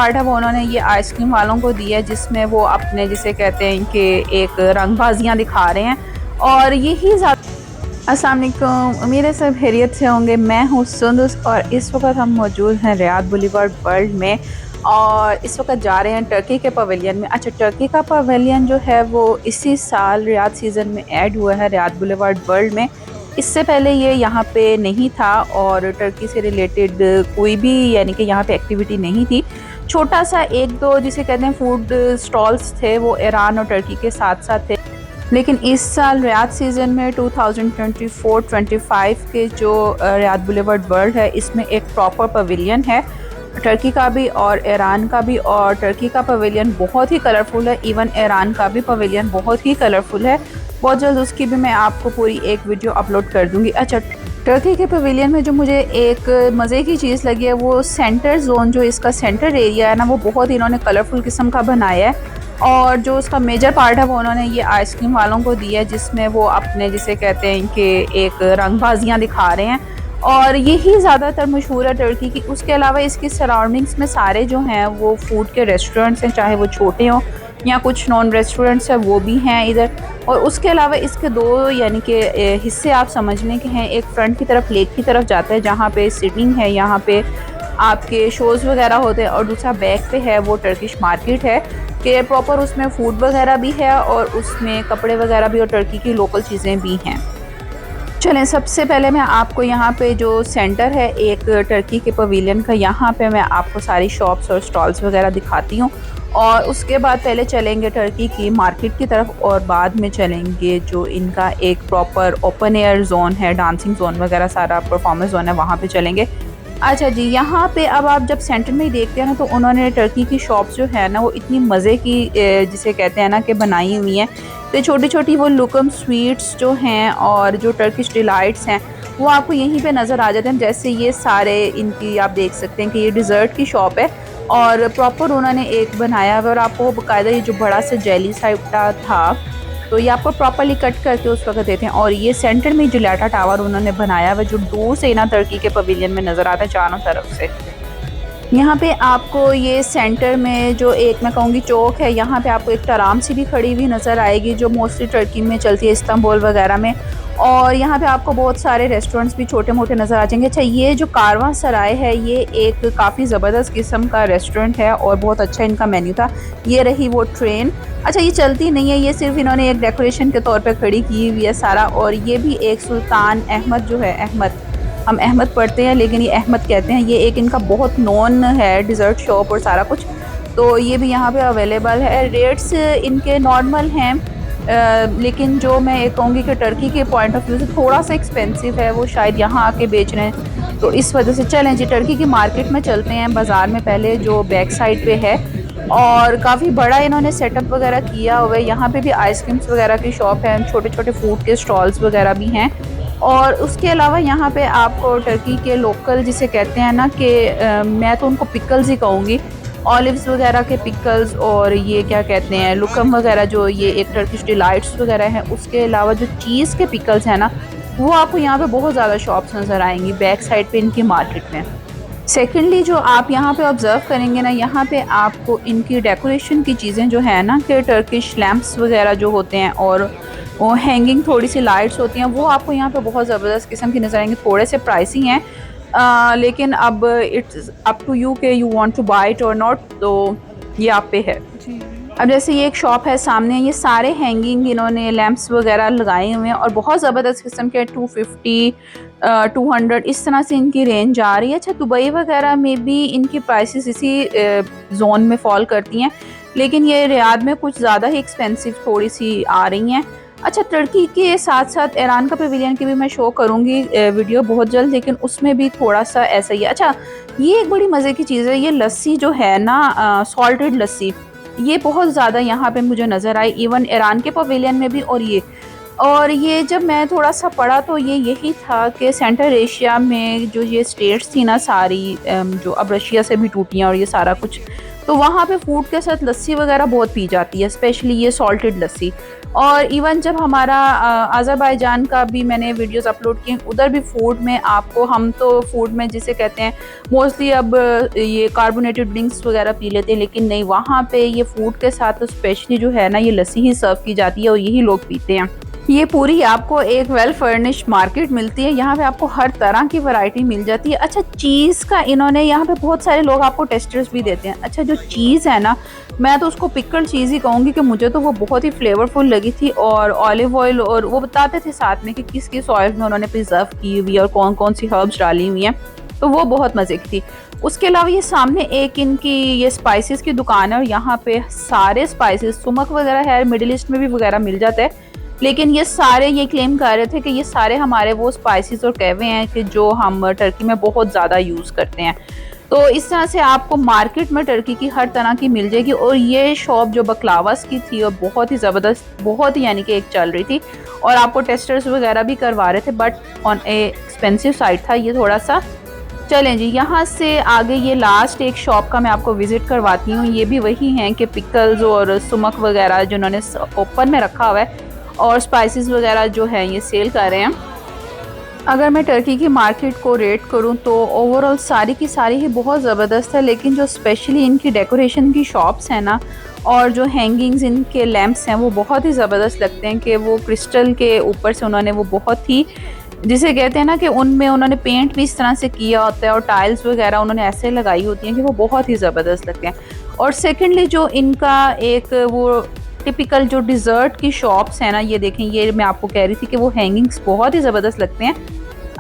Part है वो उन्होंने ये आइसक्रीम वालों को दिया है, जिसमें वो अपने जिसे कहते हैं कि एक रंगबाजियाँ दिखा रहे हैं। और यही अस्सलाम वालेकुम, उम्मीद है सब खैरियत से होंगे। मैं हूँ सुंदस और इस वक्त हम मौजूद हैं रियाद बुलीवर्ड वर्ल्ड में और इस वक्त जा रहे हैं टर्की के पवेलियन में। अच्छा, टर्की का पवेलियन जो है वो इसी साल रियाद सीज़न में ऐड हुआ है रियाद बुलीवर्ड वर्ल्ड में। इससे पहले ये यहाँ पे नहीं था और टर्की से रिलेटेड कोई भी यानी कि यहाँ पे एक्टिविटी नहीं थी। छोटा सा एक दो जिसे कहते हैं फूड स्टॉल्स थे, वो ईरान और टर्की के साथ साथ थे। लेकिन इस साल रियाद सीज़न में 2024-25 के जो रियाद बुलीवर्ड वर्ल्ड है, इसमें एक प्रॉपर पवेलियन है टर्की का भी और ईरान का भी। और टर्की का पवेलियन बहुत ही कलरफुल है, इवन ईरान का भी पवेलियन बहुत ही कलरफुल है। बहुत जल्द उसकी भी मैं आपको पूरी एक वीडियो अपलोड कर दूंगी। अच्छा, टर्की के पवेलियन में जो मुझे एक मज़े की चीज़ लगी है वो सेंटर जोन, जो इसका सेंटर एरिया है ना, वो बहुत इन्होंने कलरफुल किस्म का बनाया है। और जो उसका मेजर पार्ट है वो उन्होंने ये आइसक्रीम वालों को दिया है, जिसमें वो अपने जिसे कहते हैं कि एक रंगबाजियाँ दिखा रहे हैं। और यही ज़्यादातर मशहूर है टर्की की। उसके अलावा इसकी सराउंडिंग्स में सारे जो हैं वो फूड के रेस्टोरेंट्स हैं, चाहे वो छोटे हों या कुछ नॉन रेस्टोरेंट्स हैं वो भी हैं इधर। और उसके अलावा इसके दो यानी कि हिस्से आप समझ लें कि हैं, एक फ्रंट की तरफ लेक की तरफ जाता है जहाँ पे सिटिंग है, यहाँ पे आपके शोज़ वगैरह होते हैं, और दूसरा बैक पे है वो टर्किश मार्केट है कि प्रॉपर उसमें फ़ूड वगैरह भी है और उसमें कपड़े वगैरह भी और टर्की की लोकल चीज़ें भी हैं। चलें, सबसे पहले मैं आपको यहाँ पे जो सेंटर है एक टर्की के पवेलियन का, यहाँ पे मैं आपको सारी शॉप्स और स्टॉल्स वगैरह दिखाती हूँ। और उसके बाद पहले चलेंगे टर्की की मार्केट की तरफ और बाद में चलेंगे जो इनका एक प्रॉपर ओपन एयर जोन है, डांसिंग जोन वगैरह सारा परफॉर्मेंस जोन है, वहाँ पे चलेंगे। अच्छा जी, यहाँ पे अब आप जब सेंटर में ही देखते हैं ना, तो उन्होंने टर्की की शॉप्स जो है ना वो इतनी मज़े की जिसे कहते हैं ना कि बनाई हुई हैं। तो छोटी छोटी वो लुकम स्वीट्स जो हैं और जो टर्किश डिलाइट्स हैं वो आपको यहीं पे नज़र आ जाते हैं। जैसे ये सारे इनकी आप देख सकते हैं कि ये डिज़र्ट की शॉप है और प्रॉपर उन्होंने एक बनाया हुआ, और आपको बाकायदा ये जो बड़ा सा जेली साइटा था तो ये आपको प्रॉपरली कट करके उस वक्त देते हैं। और ये सेंटर में जिलाटा टावर उन्होंने बनाया हुआ जो दूर से ना टर्की के पवेलियन में नज़र आता है चारों तरफ से। यहाँ पे आपको ये सेंटर में जो एक मैं कहूँगी चौक है, यहाँ पे आपको एक तराम सी भी खड़ी हुई नज़र आएगी जो मोस्टली टर्की में चलती है, इस्तांबुल वगैरह में। और यहाँ पे आपको बहुत सारे रेस्टोरेंट्स भी छोटे मोटे नज़र आ जाएंगे। अच्छा, ये जो कारवां सराय है ये एक काफ़ी ज़बरदस्त किस्म का रेस्टोरेंट है और बहुत अच्छा इनका मेन्यू था। ये रही वो ट्रेन। अच्छा, ये चलती नहीं है, ये सिर्फ इन्होंने एक डेकोरेशन के तौर पर खड़ी की हुई है सारा। और ये भी एक सुल्तान अहमद जो है, अहमद हम अहमद पढ़ते हैं लेकिन ये अहमद कहते हैं, ये एक इनका बहुत नॉन है डिज़र्ट शॉप और सारा कुछ। तो ये भी यहाँ पे अवेलेबल है। रेट्स इनके नॉर्मल हैं, लेकिन जो मैं ये कहूँगी कि टर्की के पॉइंट ऑफ व्यू से थोड़ा सा एक्सपेंसिव है, वो शायद यहाँ आके बेच रहे हैं तो इस वजह से। चलें जी, टर्की की मार्केट में चलते हैं, बाज़ार में पहले जो बैक साइड पे है। और काफ़ी बड़ा इन्होंने सेटअप वगैरह किया हुआ है। यहाँ पे भी आइसक्रीम्स वगैरह की शॉप है, छोटे छोटे फूड के स्टॉल्स वगैरह भी हैं। और उसके अलावा यहाँ पे आपको टर्की के लोकल जिसे कहते हैं ना कि मैं तो उनको पिकल्स ही कहूँगी, ऑलिव्स वगैरह के पिकल्स, और ये क्या कहते हैं लुकम वगैरह, जो ये एक टर्किश डिलाइट्स वगैरह हैं। उसके अलावा जो चीज़ के पिकल्स हैं ना, वो आपको यहाँ पे बहुत ज़्यादा शॉप्स नज़र आएंगी बैक साइड पे इनकी मार्केट में। सेकेंडली जो आप यहाँ पे ऑब्ज़र्व करेंगे ना, यहाँ पे आपको इनकी डेकोरेशन की चीज़ें जो है ना कि टर्किश लैम्प्स वगैरह जो होते हैं और वो हैंगिंग थोड़ी सी लाइट्स होती हैं, वो आपको यहाँ पे बहुत ज़बरदस्त किस्म की नज़र आएंगी। थोड़े से प्राइसिंग हैं, लेकिन अब इट्स अप टू यू के you want to buy it और नॉट, तो ये आप पे है। अब जैसे ये एक शॉप है सामने, ये सारे हैंगिंग इन्होंने लैम्प्स वगैरह लगाए हुए हैं और बहुत ज़बरदस्त किस्म के 250 200 इस तरह से इनकी रेंज आ रही है। अच्छा, दुबई वगैरह में भी इनकी प्राइसेस इसी जोन में फॉल करती हैं, लेकिन ये रियाद में कुछ ज़्यादा ही एक्सपेंसिव थोड़ी सी आ रही हैं। अच्छा, टर्की के साथ साथ ईरान का पवेलियन की भी मैं शो करूँगी वीडियो बहुत जल्द, लेकिन उसमें भी थोड़ा सा ऐसा ही है। अच्छा, ये एक बड़ी मज़े की चीज़ है, ये लस्सी जो है ना सॉल्टेड लस्सी, ये बहुत ज़्यादा यहाँ पे मुझे नज़र आई, इवन ईरान के पवेलियन में भी। और ये जब मैं थोड़ा सा पढ़ा तो ये यही था कि सेंट्रल एशिया में जो ये स्टेट्स थी ना सारी, जो अब रशिया से भी टूटी हैं और ये सारा कुछ, तो वहाँ पे फूड के साथ लस्सी वगैरह बहुत पी जाती है, स्पेशली ये सॉल्टेड लस्सी। और इवन जब हमारा अज़रबैजान का भी मैंने वीडियोस अपलोड किए, उधर भी फूड में आपको, हम तो फूड में जिसे कहते हैं मोस्टली अब ये कार्बोनेटेड ड्रिंक्स वगैरह पी लेते हैं, लेकिन नहीं, वहाँ पे ये फूड के साथ तो स्पेशली जो है ना ये लस्सी ही सर्व की जाती है और यही लोग पीते हैं। ये पूरी आपको एक वेल फर्निश्ड मार्केट मिलती है, यहाँ पे आपको हर तरह की वैरायटी मिल जाती है। अच्छा, चीज़ का इन्होंने यहाँ पे बहुत सारे लोग आपको टेस्टर्स भी देते हैं। अच्छा, जो चीज़ है ना, मैं तो उसको पिकल चीज़ ही कहूँगी कि मुझे तो वो बहुत ही फ्लेवरफुल लगी थी। और ऑलिव ऑयल, और वो बताते थे साथ में कि किस किस ऑयल में उन्होंने प्रिजर्व की हुई है और कौन कौन सी हर्ब्स डाली हुई हैं, तो वो बहुत मज़े की थी। उसके अलावा ये सामने एक इनकी ये स्पाइसेस की दुकान है और यहाँ पे सारे स्पाइसेस, सुमक वगैरह है, मिडिल ईस्ट में भी वगैरह मिल जाता है, लेकिन ये सारे ये क्लेम कर रहे थे कि ये सारे हमारे वो स्पाइसेस और कहवे हैं कि जो हम टर्की में बहुत ज़्यादा यूज़ करते हैं। तो इस तरह से आपको मार्केट में टर्की की हर तरह की मिल जाएगी। और ये शॉप जो बकलावास की थी और बहुत ही ज़बरदस्त, बहुत ही यानी कि एक चल रही थी, और आपको टेस्टर्स वगैरह भी करवा रहे थे, but on A expensive side था ये थोड़ा सा। चलें जी, यहाँ से आगे ये लास्ट एक शॉप का मैं आपको विज़िट करवाती हूँ। ये भी वही हैं कि पिकल्स और सुमक वगैरह जिन्होंने ओपन में रखा हुआ है और स्पाइसेस वगैरह जो है ये सेल कर रहे हैं। अगर मैं टर्की की मार्केट को रेट करूं तो ओवरऑल सारी की सारी ही बहुत ज़बरदस्त है, लेकिन जो स्पेशली इनकी डेकोरेशन की शॉप्स हैं ना, और जो हैंगिंग्स इनके लैंप्स हैं, वो बहुत ही ज़बरदस्त लगते हैं कि वो क्रिस्टल के ऊपर से उन्होंने वो बहुत ही, जिसे कहते हैं ना कि उनमें उन्होंने पेंट भी इस तरह से किया होता है और टाइल्स वगैरह उन्होंने ऐसे लगाई होती हैं कि वो बहुत ही ज़बरदस्त लगते हैं। और सेकेंडली जो इनका एक वो टिपिकल जो डिज़र्ट की शॉप्स हैं ना, ये देखें, ये मैं आपको कह रही थी कि वो हैंगिंग्स बहुत ही ज़बरदस्त लगते हैं।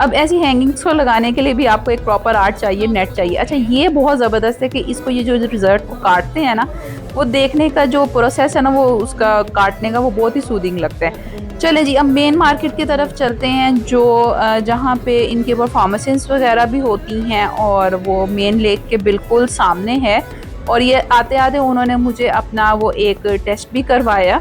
अब ऐसी हैंगिंग्स को लगाने के लिए भी आपको एक प्रॉपर आर्ट चाहिए, नेट चाहिए। अच्छा, ये बहुत ज़बरदस्त है कि इसको, ये जो डिज़र्ट को काटते हैं ना, वो देखने का जो प्रोसेस है ना, वो उसका काटने का वो बहुत ही सूदिंग लगता है। चले जी, अब मेन मार्केट की तरफ चलते हैं, जो जहाँ पे इनके परफॉर्मेंसेस वगैरह भी होती हैं, और वो मेन लेक के बिल्कुल सामने है। और ये आते आते उन्होंने मुझे अपना वो एक टेस्ट भी करवाया,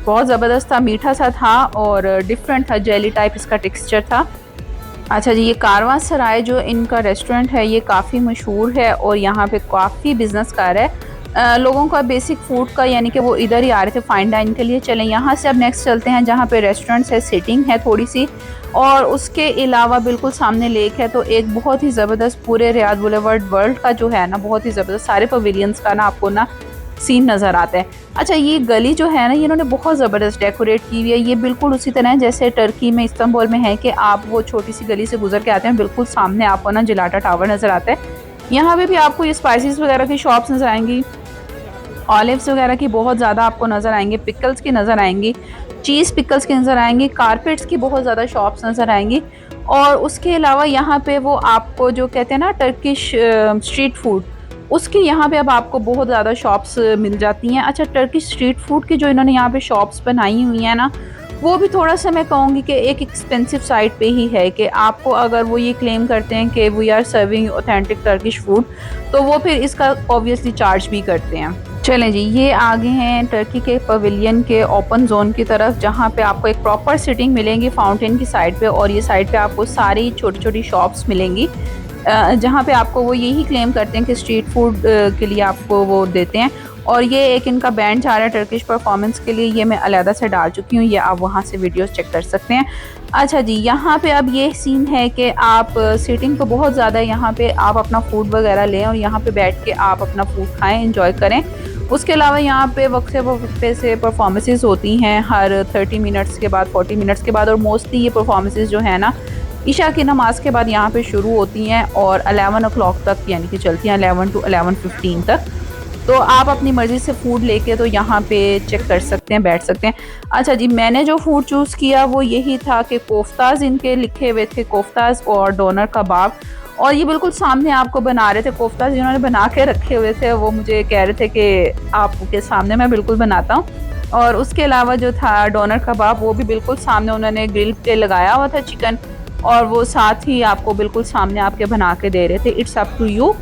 बहुत ज़बरदस्त था, मीठा सा था और डिफरेंट था, जेली टाइप इसका टेक्सचर था। अच्छा जी, ये कारवां सराय जो इनका रेस्टोरेंट है ये काफ़ी मशहूर है और यहाँ पे काफ़ी बिजनेस कर रहा है लोगों का बेसिक फूड का, यानी कि वो इधर ही आ रहे थे फाइन डाइन के लिए। चलें यहाँ से अब नेक्स्ट चलते हैं जहाँ पे रेस्टोरेंट्स है, सिटिंग है थोड़ी सी, और उसके अलावा बिल्कुल सामने लेक है। तो एक बहुत ही ज़बरदस्त पूरे रियाद बुलेवार्ड वर्ल्ड का जो है ना, बहुत ही ज़बरदस्त सारे पवेलियंस का ना आपको ना सीन नज़र आता है। अच्छा, ये गली जो है ना, ये इन्होंने बहुत ज़बरदस्त डेकोरेट की हुई है। ये बिल्कुल उसी तरह है जैसे टर्की में इस्तांबुल में है कि आप वो छोटी सी गली से गुजर के आते हैं, बिल्कुल सामने आपको ना जिलाटा टावर नज़र आता है। यहाँ पे भी आपको ये स्पाइसेस वगैरह की शॉप्स नज़र आएंगी, ऑलिव्स वगैरह की बहुत ज़्यादा आपको नज़र आएंगी, पिकल्स की नज़र आएंगी, चीज़ पिकल्स की नज़र आएंगी, कारपेट्स की बहुत ज़्यादा शॉप्स नज़र आएंगी। और उसके अलावा यहाँ पे वो आपको जो कहते हैं ना टर्किश स्ट्रीट फूड, उसके यहाँ पे अब आपको बहुत ज़्यादा शॉप्स मिल जाती हैं। अच्छा, टर्किश स्ट्रीट फूड की जो इन्होंने यहाँ पे शॉप्स बनाई हुई हैं ना, वो भी थोड़ा सा मैं कहूँगी कि एक एक्सपेंसिव साइड पे ही है कि आपको अगर वो ये क्लेम करते हैं कि we are serving authentic Turkish food, तो वो फिर इसका ऑब्वियसली चार्ज भी करते हैं। चलें जी, ये आगे हैं टर्की के पवेलियन के ओपन जोन की तरफ, जहाँ पे आपको एक प्रॉपर सिटिंग मिलेंगी फाउंटेन की साइड पे, और ये साइड पे आपको सारी छोटी छोटी शॉप्स मिलेंगी जहाँ पे आपको वो यही क्लेम करते हैं कि स्ट्रीट फूड के लिए आपको वो देते हैं। और ये एक इनका बैंड जा रहा है टर्किश परफॉर्मेंस के लिए, ये मैं अलहदा से डाल चुकी हूँ, ये आप वहाँ से वीडियोस चेक कर सकते हैं। अच्छा जी, यहाँ पे अब ये सीन है कि आप सीटिंग तो बहुत ज़्यादा है, यहाँ पे आप अपना फूड वगैरह लें और यहाँ पे बैठ के आप अपना फूड खाएं, इंजॉय करें। उसके अलावा यहाँ पे वक्त से परफॉर्मेंसेस होती हैं हर 30 मिनट्स के बाद, 40 मिनट्स के बाद, और मोस्टली ये परफॉर्मेंसेस जो है ना ईशा की नमाज के बाद यहाँ पे शुरू होती हैं और 11 o'clock तक यानी कि चलती हैं, 11 to 11:15 तक। तो आप अपनी मर्ज़ी से फ़ूड लेके तो यहाँ पे चेक कर सकते हैं, बैठ सकते हैं। अच्छा जी, मैंने जो फ़ूड चूज़ किया वो यही था कि कोफ्ताज इनके लिखे हुए थे, कोफ्ताज और डोनर कबाब, और ये बिल्कुल सामने आपको बना रहे थे। कोफ्ताज जिन्होंने बना के रखे हुए थे वो मुझे कह रहे थे कि आपके सामने मैं बिल्कुल बनाता हूँ। और उसके अलावा जो था डोनर कबाब, वो भी बिल्कुल सामने उन्होंने ग्रिल पे लगाया हुआ था चिकन, और वो साथ ही आपको बिल्कुल सामने आपके बना के दे रहे थे। इट्स अप टू यू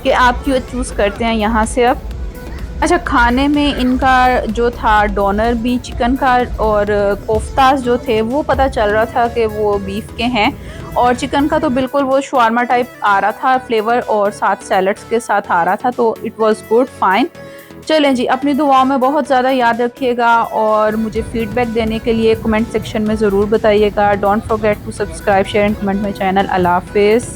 कि आप क्यों चूज़ करते हैं यहाँ से। अब अच्छा, खाने में इनका जो था डोनर भी चिकन का और कोफ्तास जो थे वो पता चल रहा था कि वो बीफ के हैं, और चिकन का तो बिल्कुल वो शवारमा टाइप आ रहा था फ्लेवर, और साथ सैलड्स के साथ आ रहा था, तो इट वाज गुड फाइन। चलें जी, अपनी दुआओं में बहुत ज़्यादा याद रखिएगा और मुझे फीडबैक देने के लिए कमेंट सेक्शन में ज़रूर बताइएगा। Don't forget to subscribe share and comment my channel. अल्लाह हाफिज़।